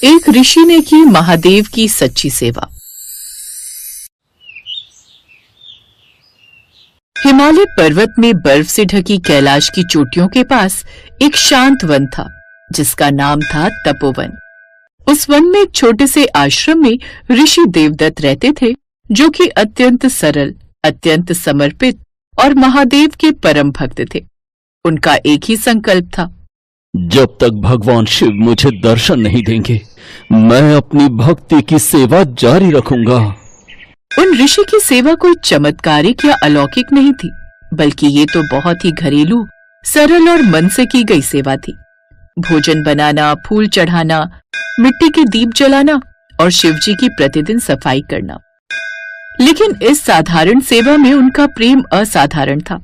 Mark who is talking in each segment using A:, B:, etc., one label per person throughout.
A: एक ऋषि ने की महादेव की सच्ची सेवा। हिमालय पर्वत में बर्फ से ढकी कैलाश की चोटियों के पास एक शांत वन था जिसका नाम था तपोवन। उस वन में एक छोटे से आश्रम में ऋषि देवदत्त रहते थे, जो कि अत्यंत सरल, अत्यंत समर्पित और महादेव के परम भक्त थे। उनका एक ही संकल्प था,
B: जब तक भगवान शिव मुझे दर्शन नहीं देंगे, मैं अपनी भक्ति की सेवा जारी रखूंगा।
A: उन ऋषि की सेवा कोई चमत्कारिक या अलौकिक नहीं थी, बल्कि ये तो बहुत ही घरेलू, सरल और मन से की गई सेवा थी। भोजन बनाना, फूल चढ़ाना, मिट्टी के दीप जलाना और शिव जी की प्रतिदिन सफाई करना। लेकिन इस साधारण सेवा में उनका प्रेम असाधारण था।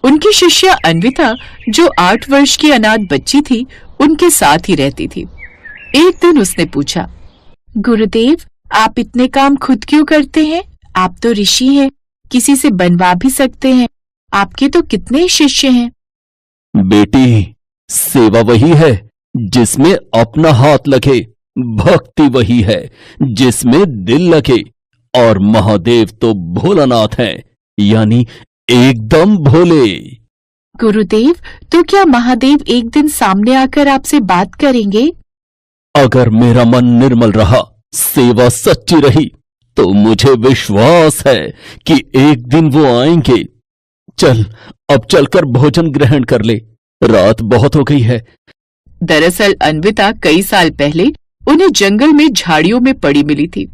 A: उनकी शिष्या अन्विता, जो 8 वर्ष की अनाथ बच्ची थी, उनके साथ ही रहती थी। एक दिन उसने पूछा, गुरुदेव, आप इतने काम खुद क्यों करते हैं? आप तो ऋषि हैं, किसी से बनवा भी सकते हैं। आपके तो कितने शिष्य हैं।
B: बेटी, सेवा वही है जिसमें अपना हाथ लगे, भक्ति वही है जिसमें दिल लगे। और महादेव तो भोलानाथ हैं, यानी एकदम भोले।
A: गुरुदेव, तो क्या महादेव एक दिन सामने आकर आपसे बात करेंगे?
B: अगर मेरा मन निर्मल रहा, सेवा सच्ची रही, तो मुझे विश्वास है कि एक दिन वो आएंगे। चल, अब चलकर भोजन ग्रहण कर ले, रात बहुत हो गई है।
A: दरअसल अन्विता कई साल पहले उन्हें जंगल में झाड़ियों में पड़ी मिली थी।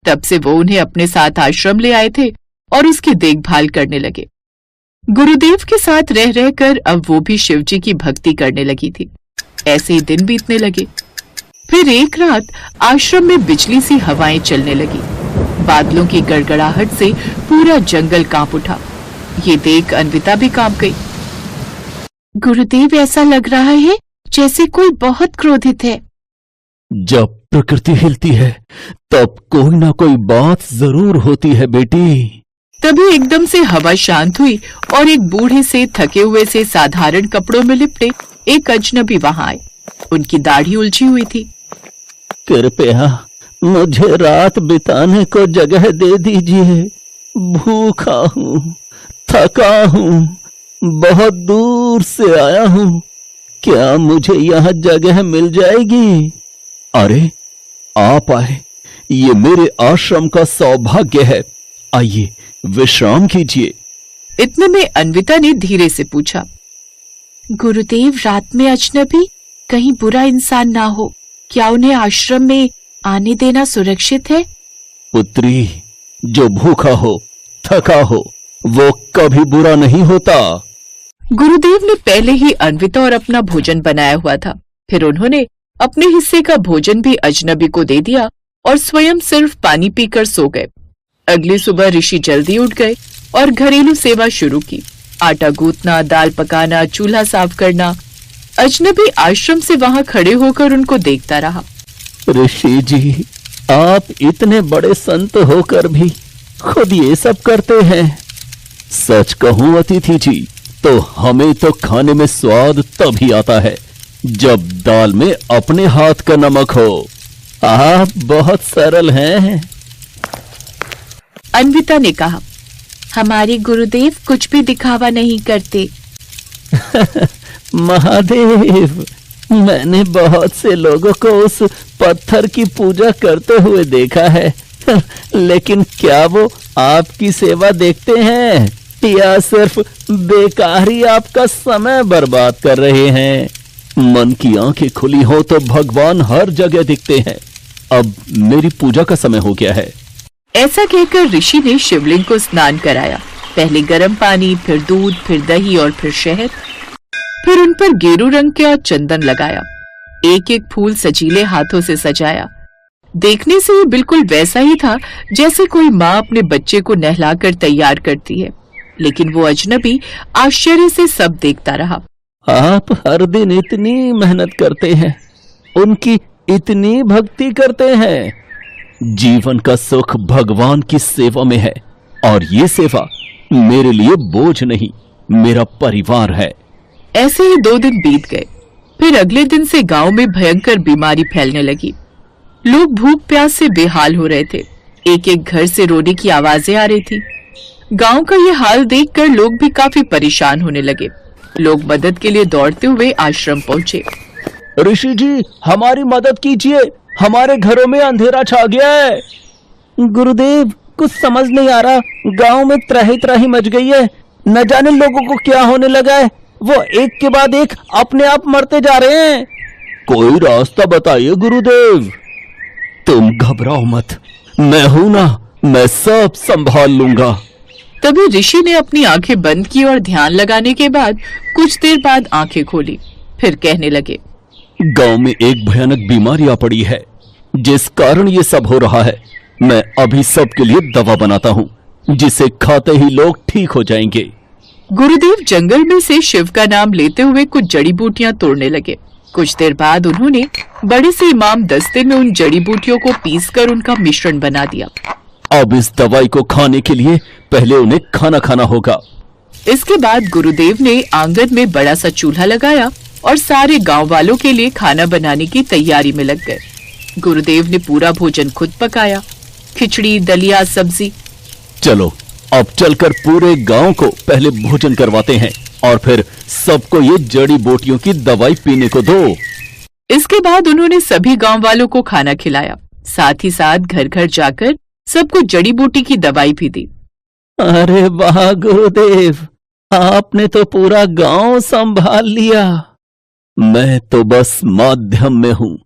A: तब से वो उन्हें अपने साथ आश्रम ले आए थे और उसकी देखभाल करने लगे। गुरुदेव के साथ रह रहकर अब वो भी शिवजी की भक्ति करने लगी थी। ऐसे ही दिन बीतने लगे। फिर एक रात आश्रम में बिजली सी हवाएं चलने लगी। बादलों की गड़गड़ाहट से पूरा जंगल कांप उठा। ये देख अन्विता भी कांप गई। गुरुदेव, ऐसा लग रहा है जैसे कोई बहुत क्रोधित है।
B: जब प्रकृति हिलती है तब कोई ना कोई बात जरूर होती है बेटी।
A: तभी एकदम से हवा शांत हुई और एक बूढ़े से, थके हुए से, साधारण कपड़ों में लिपटे एक अजनबी वहां आए। उनकी दाढ़ी उलझी हुई थी।
B: कृपया मुझे रात बिताने को जगह दे दीजिए। भूखा हूँ, थका हूँ, बहुत दूर से आया हूँ। क्या मुझे यहाँ जगह मिल जाएगी? अरे, आप आए, ये मेरे आश्रम का सौभाग्य है। आइए, विश्राम कीजिए।
A: इतने में अन्विता ने धीरे से पूछा, गुरुदेव, रात में अजनबी कहीं बुरा इंसान ना हो? क्या उन्हें आश्रम में आने देना सुरक्षित है?
B: पुत्री, जो भूखा हो, थका हो, वो कभी बुरा नहीं होता।
A: गुरुदेव ने पहले ही अन्विता और अपना भोजन बनाया हुआ था। फिर उन्होंने अपने हिस्से का भोजन भी अजनबी को दे दिया और स्वयं सिर्फ पानी पीकर सो गए। अगली सुबह ऋषि जल्दी उठ गए और घरेलू सेवा शुरू की। आटा गूंथना, दाल पकाना, चूल्हा साफ करना। अजनबी आश्रम से वहां खड़े होकर उनको देखता रहा।
B: ऋषि जी, आप इतने बड़े संत होकर भी खुद ये सब करते हैं। सच कहूं अतिथि जी, तो हमें तो खाने में स्वाद तभी आता है जब दाल में अपने हाथ का नमक हो। आप बहुत सरल हैं।
A: अन्विता ने कहा, हमारे गुरुदेव कुछ भी दिखावा नहीं करते।
B: महादेव, मैंने बहुत से लोगों को उस पत्थर की पूजा करते हुए देखा है, लेकिन क्या वो आपकी सेवा देखते हैं या सिर्फ बेकार ही आपका समय बर्बाद कर रहे हैं? मन की आंखें खुली हो तो भगवान हर जगह दिखते हैं। अब मेरी पूजा का समय हो गया है।
A: ऐसा कहकर ऋषि ने शिवलिंग को स्नान कराया। पहले गर्म पानी, फिर दूध, फिर दही और फिर शहद। फिर उन पर गेरू रंग का चंदन लगाया। एक एक फूल सजीले हाथों से सजाया। देखने से ये बिल्कुल वैसा ही था जैसे कोई माँ अपने बच्चे को नहलाकर तैयार करती है। लेकिन वो अजनबी आश्चर्य से सब देखता रहा।
B: आप हर दिन इतनी मेहनत करते हैं, उनकी इतनी भक्ति करते हैं। जीवन का सुख भगवान की सेवा में है और ये सेवा मेरे लिए बोझ नहीं, मेरा परिवार है।
A: ऐसे ही 2 दिन बीत गए। फिर अगले दिन से गांव में भयंकर बीमारी फैलने लगी। लोग भूख प्यास से बेहाल हो रहे थे। एक एक घर से रोने की आवाजें आ रही थी। गांव का ये हाल देखकर लोग भी काफी परेशान होने लगे। लोग मदद के लिए दौड़ते हुए आश्रम पहुंचे।
B: ऋषि जी, हमारी मदद कीजिए, हमारे घरों में अंधेरा छा गया है। गुरुदेव, कुछ समझ नहीं आ रहा, गांव में त्राही त्राही मच गई है। न जाने लोगों को क्या होने लगा है, वो एक के बाद एक अपने आप मरते जा रहे हैं। कोई रास्ता बताइए गुरुदेव। तुम घबराओ मत, मैं हूं ना, मैं सब संभाल लूंगा।
A: तभी ऋषि ने अपनी आंखें बंद की और ध्यान लगाने के बाद कुछ देर बाद आंखें खोली। फिर कहने लगे,
B: गांव में एक भयानक बीमारी आ पड़ी है, जिस कारण ये सब हो रहा है। मैं अभी सबके लिए दवा बनाता हूँ, जिसे खाते ही लोग ठीक हो जाएंगे।
A: गुरुदेव जंगल में से शिव का नाम लेते हुए कुछ जड़ी बूटियां तोड़ने लगे। कुछ देर बाद उन्होंने बड़े से इमाम दस्ते में उन जड़ी बूटियों को पीसकर उनका मिश्रण बना दिया।
B: अब इस दवाई को खाने के लिए पहले उन्हें खाना खाना होगा।
A: इसके बाद गुरुदेव ने आंगन में बड़ा सा चूल्हा लगाया और सारे गांव वालों के लिए खाना बनाने की तैयारी में लग गए। गुरुदेव ने पूरा भोजन खुद पकाया, खिचड़ी, दलिया, सब्जी।
B: चलो अब चलकर पूरे गांव को पहले भोजन करवाते हैं और फिर सबको ये जड़ी बूटियों की दवाई पीने को दो।
A: इसके बाद उन्होंने सभी गांव वालों को खाना खिलाया, साथ ही साथ घर घर जाकर सबको जड़ी बूटी की दवाई भी दी।
B: अरे वाह गुरुदेव, आपने तो पूरा गांव संभाल लिया। मैं तो बस माध्यम में हूँ,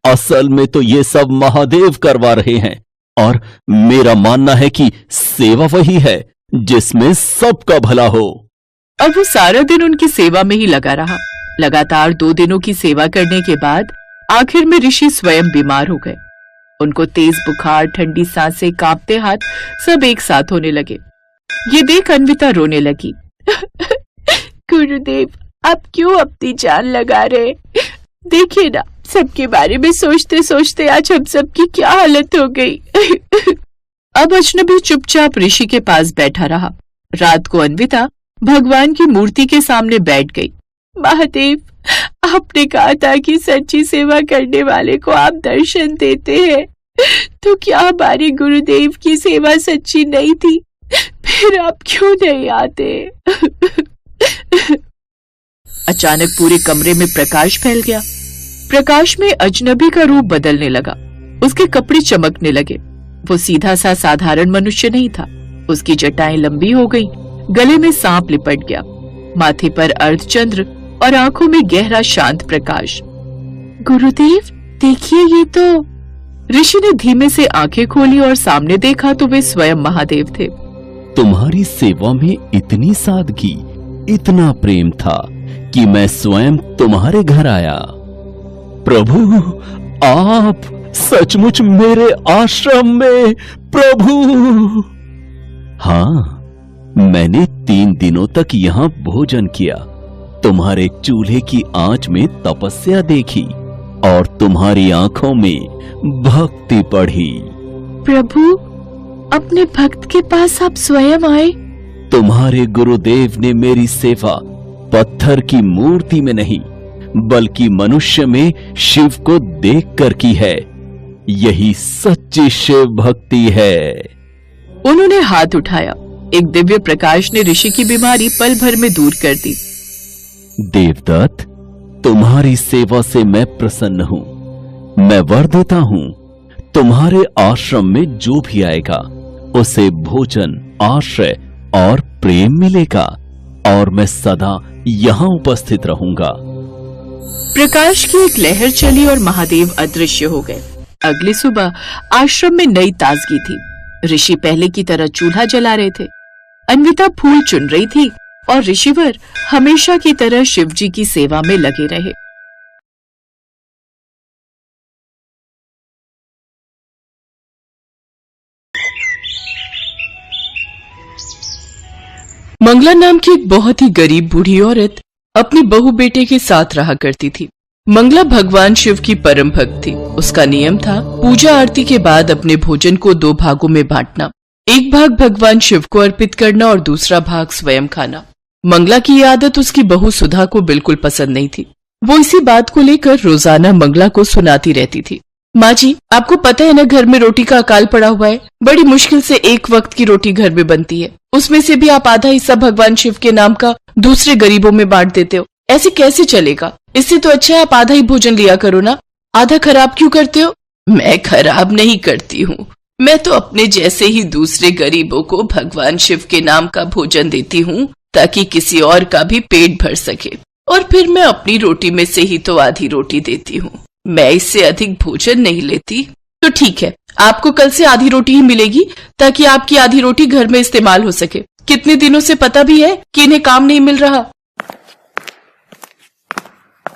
B: असल में तो ये सब महादेव करवा रहे हैं। और मेरा मानना है कि सेवा वही है जिसमें सबका भला हो।
A: अब वो सारा दिन उनकी सेवा में ही लगा रहा। लगातार 2 दिनों की सेवा करने के बाद आखिर में ऋषि स्वयं बीमार हो गए। उनको तेज बुखार, ठंडी सांसें, कांपते हाथ सब एक साथ होने लगे। ये देख अन्विता रोने लगी। गुरुदेव, आप क्यों अपनी जान लगा रहे? देखिए ना, सबके बारे में सोचते सोचते आज हम सबकी क्या हालत हो गई। अब अजनबी चुपचाप ऋषि के पास बैठा रहा। रात को अन्विता भगवान की मूर्ति के सामने बैठ गई। महादेव, आपने कहा था कि सच्ची सेवा करने वाले को आप दर्शन देते हैं, तो क्या हमारे गुरुदेव की सेवा सच्ची नहीं थी? फिर आप क्यों नहीं आते? अचानक पूरे कमरे में प्रकाश फैल गया। प्रकाश में अजनबी का रूप बदलने लगा। उसके कपड़े चमकने लगे। वो सीधा सा साधारण मनुष्य नहीं था। उसकी जटाएं लंबी हो गई, गले में सांप लिपट गया, माथे पर अर्धचंद्र और आंखों में गहरा शांत प्रकाश। गुरुदेव, देखिए ये तो। ऋषि ने धीमे से आंखें खोली और सामने देखा तो वे स्वयं महादेव थे।
B: तुम्हारी सेवा में इतनी सादगी, इतना प्रेम था कि मैं स्वयं तुम्हारे घर आया। प्रभु, आप सचमुच मेरे आश्रम में। प्रभु, हाँ, मैंने 3 दिनों तक यहाँ भोजन किया, तुम्हारे चूल्हे की आंच में तपस्या देखी और तुम्हारी आंखों में भक्ति पढ़ी।
A: प्रभु, अपने भक्त के पास आप स्वयं आए?
B: तुम्हारे गुरुदेव ने मेरी सेवा पत्थर की मूर्ति में नहीं, बल्कि मनुष्य में शिव को देखकर की है। यही सच्ची शिव भक्ति है।
A: उन्होंने हाथ उठाया। एक दिव्य प्रकाश ने ऋषि की बीमारी पल भर में दूर कर दी।
B: देवदत्त, तुम्हारी सेवा से मैं प्रसन्न हूं। मैं वर देता हूं, तुम्हारे आश्रम में जो भी आएगा उसे भोजन, आश्रय और प्रेम मिलेगा और मैं सदा यहां उपस्थित रहूंगा।
A: प्रकाश की एक लहर चली और महादेव अदृश्य हो गए। अगली सुबह आश्रम में नई ताजगी थी। ऋषि पहले की तरह चूल्हा जला रहे थे। अन्विता फूल चुन रही थी और ऋषिवर हमेशा की तरह शिव जी की सेवा में लगे रहे। मंगला नाम की एक बहुत ही गरीब बूढ़ी औरत अपनी बहू बेटे के साथ रहा करती थी। मंगला भगवान शिव की परम भक्त थी। उसका नियम था पूजा आरती के बाद अपने भोजन को 2 भागों में बांटना। एक भाग भगवान शिव को अर्पित करना और दूसरा भाग स्वयं खाना। मंगला की यह आदत उसकी बहू सुधा को बिल्कुल पसंद नहीं थी। वो इसी बात को लेकर रोजाना मंगला को सुनाती रहती थी। माँ जी, आपको पता है ना, घर में रोटी का अकाल पड़ा हुआ है। बड़ी मुश्किल से एक वक्त की रोटी घर में बनती है, उसमें से भी आप आधा हिस्सा भगवान शिव के नाम का दूसरे गरीबों में बांट देते हो। ऐसे कैसे चलेगा? इससे तो अच्छा है आप आधा ही भोजन लिया करो ना, आधा खराब क्यों करते हो? मैं खराब नहीं करती हूँ, मैं तो अपने जैसे ही दूसरे गरीबों को भगवान शिव के नाम का भोजन देती हूँ ताकि किसी और का भी पेट भर सके। और फिर मैं अपनी रोटी में से ही तो आधी रोटी देती हूँ, मैं इससे अधिक भोजन नहीं लेती। तो ठीक है, आपको कल से आधी रोटी ही मिलेगी ताकि आपकी आधी रोटी घर में इस्तेमाल हो सके। कितने दिनों से पता भी है कि इन्हें काम नहीं मिल रहा।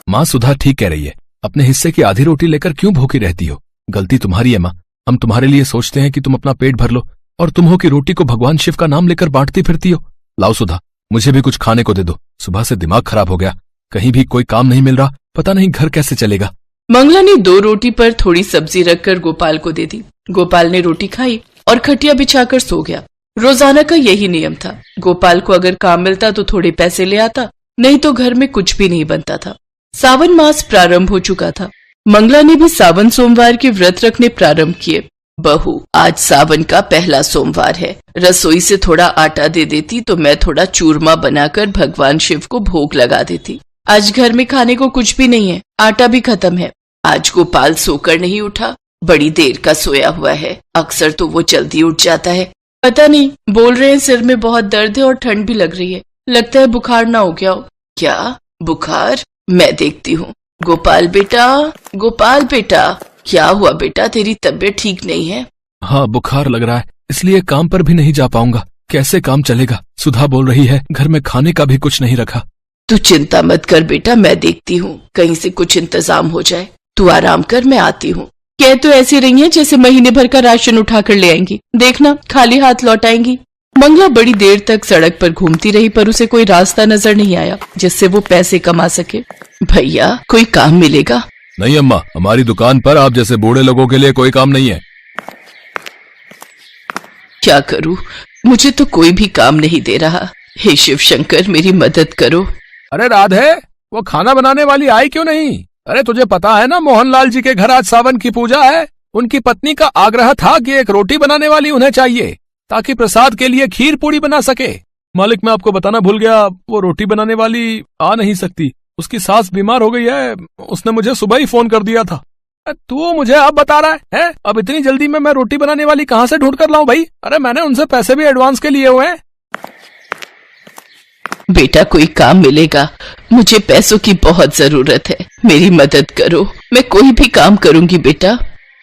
C: माँ सुधा ठीक कह रही है, अपने हिस्से की आधी रोटी लेकर क्यों भूखी रहती हो? गलती तुम्हारी है माँ, हम तुम्हारे लिए सोचते हैं कि तुम अपना पेट भर लो और तुम हो कि रोटी को भगवान शिव का नाम लेकर बांटती फिरती हो। लाओ सुधा, मुझे भी कुछ खाने को दे दो, सुबह से दिमाग खराब हो गया, कहीं भी कोई काम नहीं मिल रहा, पता नहीं घर कैसे चलेगा।
A: मंगला ने 2 रोटी पर थोड़ी सब्जी रखकर गोपाल को दे दी। गोपाल ने रोटी खाई और खटिया बिछाकर सो गया। रोजाना का यही नियम था, गोपाल को अगर काम मिलता तो थोड़े पैसे ले आता, नहीं तो घर में कुछ भी नहीं बनता था। सावन मास प्रारंभ हो चुका था। मंगला ने भी सावन सोमवार के व्रत रखने प्रारंभ किए। बहू, आज सावन का पहला सोमवार है, रसोई से थोड़ा आटा दे देती तो मैं थोड़ा चूरमा बनाकर भगवान शिव को भोग लगा देती। आज घर में खाने को कुछ भी नहीं है, आटा भी खत्म है। आज गोपाल सोकर नहीं उठा, बड़ी देर का सोया हुआ है, अक्सर तो वो जल्दी उठ जाता है। पता नहीं, बोल रहे हैं सिर में बहुत दर्द है और ठंड भी लग रही है, लगता है बुखार ना हो गया हो। क्या बुखार? मैं देखती हूँ। गोपाल बेटा, गोपाल बेटा, क्या हुआ बेटा, तेरी तबीयत ठीक नहीं है?
C: हाँ बुखार लग रहा है, इसलिए काम पर भी नहीं जा पाऊंगा, कैसे काम चलेगा? सुधा बोल रही है घर में खाने का भी कुछ नहीं रखा।
A: तू चिंता मत कर बेटा, मैं देखती हूँ कहीं से कुछ इंतजाम हो जाए। तू आराम कर, मैं आती हूँ। कह तो ऐसी रही है जैसे महीने भर का राशन उठा कर ले आएंगी, देखना खाली हाथ लौट आएंगी। मंगला बड़ी देर तक सड़क पर घूमती रही पर उसे कोई रास्ता नजर नहीं आया जिससे वो पैसे कमा सके। भैया, कोई काम मिलेगा?
C: नहीं अम्मा, हमारी दुकान पर आप जैसे बूढ़े लोगों के लिए कोई काम नहीं है।
A: क्या करूँ, मुझे तो कोई भी काम नहीं दे रहा। हे शिव शंकर, मेरी मदद करो।
C: अरे राधे, वो खाना बनाने वाली आई क्यों नहीं? अरे तुझे पता है ना, मोहनलाल जी के घर आज सावन की पूजा है। उनकी पत्नी का आग्रह था कि एक रोटी बनाने वाली उन्हें चाहिए ताकि प्रसाद के लिए खीर पूड़ी बना सके। मालिक, मैं आपको बताना भूल गया, वो रोटी बनाने वाली आ नहीं सकती, उसकी सास बीमार हो गई है। उसने मुझे सुबह ही फोन कर दिया था। तू मुझे अब बता रहा है? अब इतनी जल्दी में मैं रोटी बनाने वाली कहाँ से ढूंढ कर लाऊं भाई? अरे मैंने उनसे पैसे भी एडवांस के लिए हुए हैं।
A: बेटा, कोई काम मिलेगा, मुझे पैसों की बहुत जरूरत है, मेरी मदद करो, मैं कोई भी काम करूंगी बेटा।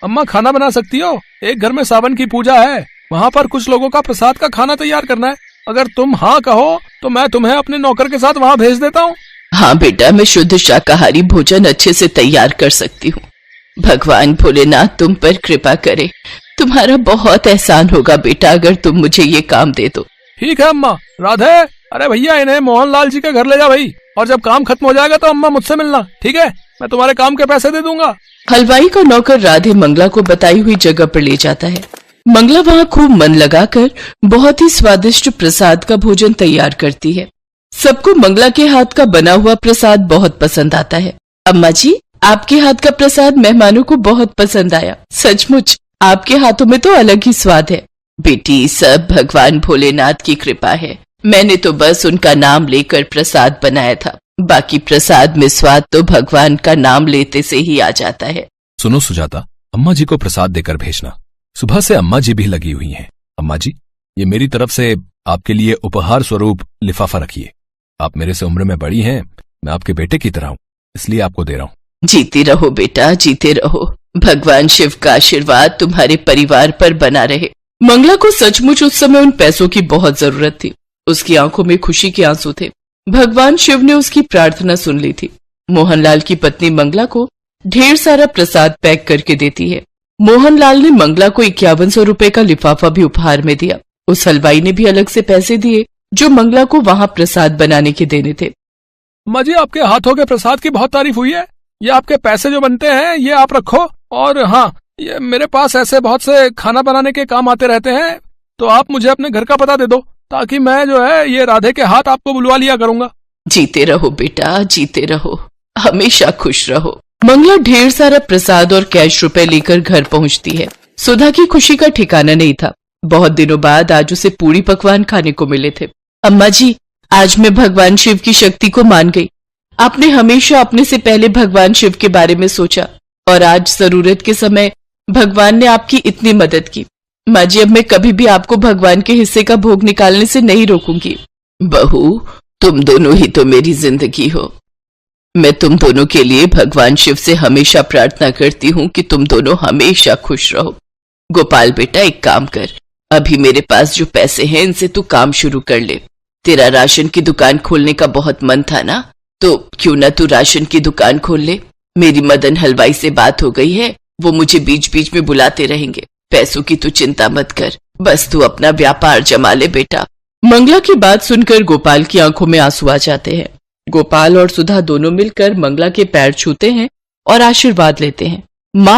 C: अम्मा खाना बना सकती हो? एक घर में सावन की पूजा है, वहाँ पर कुछ लोगों का प्रसाद का खाना तैयार करना है। अगर तुम हाँ कहो तो मैं तुम्हें अपने नौकर के साथ वहाँ भेज देता हूँ।
A: हाँ बेटा, मैं शुद्ध शाकाहारी भोजन अच्छे से तैयार कर सकती हूँ। भगवान भोलेनाथ तुम पर कृपा करे, तुम्हारा बहुत एहसान होगा बेटा अगर तुम मुझे ये काम दे दो।
C: ठीक है अम्मा। राधे, अरे भैया इन्हें मोहनलाल जी के घर ले जा भाई, और जब काम खत्म हो जाएगा तो अम्मा मुझसे मिलना, ठीक है? मैं तुम्हारे काम के पैसे दे दूंगा।
A: हलवाई का नौकर राधे मंगला को बताई हुई जगह पर ले जाता है। मंगला वहाँ खूब मन लगाकर बहुत ही स्वादिष्ट प्रसाद का भोजन तैयार करती है। सबको मंगला के हाथ का बना हुआ प्रसाद बहुत पसंद आता है। अम्मा जी, आपके हाथ का प्रसाद मेहमानों को बहुत पसंद आया, सचमुच आपके हाथों में तो अलग ही स्वाद है। बेटी, सब भगवान भोलेनाथ की कृपा है, मैंने तो बस उनका नाम लेकर प्रसाद बनाया था, बाकी प्रसाद में स्वाद तो भगवान का नाम लेते से ही आ जाता है।
C: सुनो सुजाता, अम्मा जी को प्रसाद देकर भेजना। सुबह से अम्मा जी भी लगी हुई हैं। अम्मा जी, ये मेरी तरफ से आपके लिए उपहार स्वरूप लिफाफा रखिए। आप मेरे से उम्र में बड़ी हैं, मैं आपके बेटे की तरह हूँ, इसलिए आपको दे रहा हूँ।
A: जीते रहो बेटा, जीते रहो, भगवान शिव का आशीर्वाद तुम्हारे परिवार पर बना रहे। मंगला को सचमुच उस समय उन पैसों की बहुत जरूरत थी, उसकी आंखों में खुशी के आंसू थे। भगवान शिव ने उसकी प्रार्थना सुन ली थी। मोहनलाल की पत्नी मंगला को ढेर सारा प्रसाद पैक करके देती है। मोहनलाल ने मंगला को 5100 रुपए का लिफाफा भी उपहार में दिया। उस हलवाई ने भी अलग से पैसे दिए जो मंगला को वहाँ प्रसाद बनाने के देने थे।
C: अम्मा जी, आपके हाथों के प्रसाद की बहुत तारीफ हुई है, ये आपके पैसे जो बनते हैं ये आप रखो, और हाँ, ये मेरे पास ऐसे बहुत से खाना बनाने के काम आते रहते हैं, तो आप मुझे अपने घर का पता दे दो ताकि मैं जो है ये राधे के हाथ आपको बुलवा लिया करूंगा।
A: जीते रहो बेटा, जीते रहो, हमेशा खुश रहो। मंगला ढेर सारा प्रसाद और कैश रुपए लेकर घर पहुंचती है। सुधा की खुशी का ठिकाना नहीं था। बहुत दिनों बाद आज उसे पूरी पकवान खाने को मिले थे। अम्मा जी, आज मैं भगवान शिव की शक्ति को मान गई। आपने हमेशा अपने से पहले भगवान शिव के बारे में सोचा और आज जरूरत के समय भगवान ने आपकी इतनी मदद की। माँ जी, अब मैं कभी भी आपको भगवान के हिस्से का भोग निकालने से नहीं रोकूंगी। बहू, तुम दोनों ही तो मेरी जिंदगी हो। मैं तुम दोनों के लिए भगवान शिव से हमेशा प्रार्थना करती हूँ कि तुम दोनों हमेशा खुश रहो। गोपाल बेटा, एक काम कर, अभी मेरे पास जो पैसे हैं इनसे तू काम शुरू कर ले। तेरा राशन की दुकान खोलने का बहुत मन था ना, तो क्यों ना तू राशन की दुकान खोल ले। मेरी मदन हलवाई से बात हो गई है, वो मुझे बीच बीच में बुलाते रहेंगे। पैसों की तू चिंता मत कर, बस तू अपना व्यापार जमा ले बेटा। मंगला की बात सुनकर गोपाल की आंखों में आंसू आ जाते हैं। गोपाल और सुधा दोनों मिलकर मंगला के पैर छूते हैं और आशीर्वाद लेते हैं।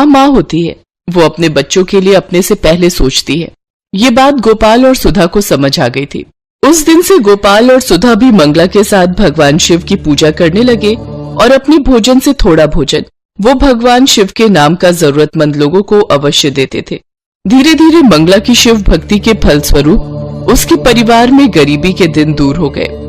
A: माँ होती है, वो अपने बच्चों के लिए अपने से पहले सोचती है। ये बात गोपाल और सुधा को समझ आ गई थी। उस दिन से गोपाल और सुधा भी मंगला के साथ भगवान शिव की पूजा करने लगे और अपने भोजन से थोड़ा भोजन वो भगवान शिव के नाम का जरूरतमंद लोगों को अवश्य देते थे। धीरे धीरे मंगला की शिव भक्ति के फलस्वरूप उसके परिवार में गरीबी के दिन दूर हो गए।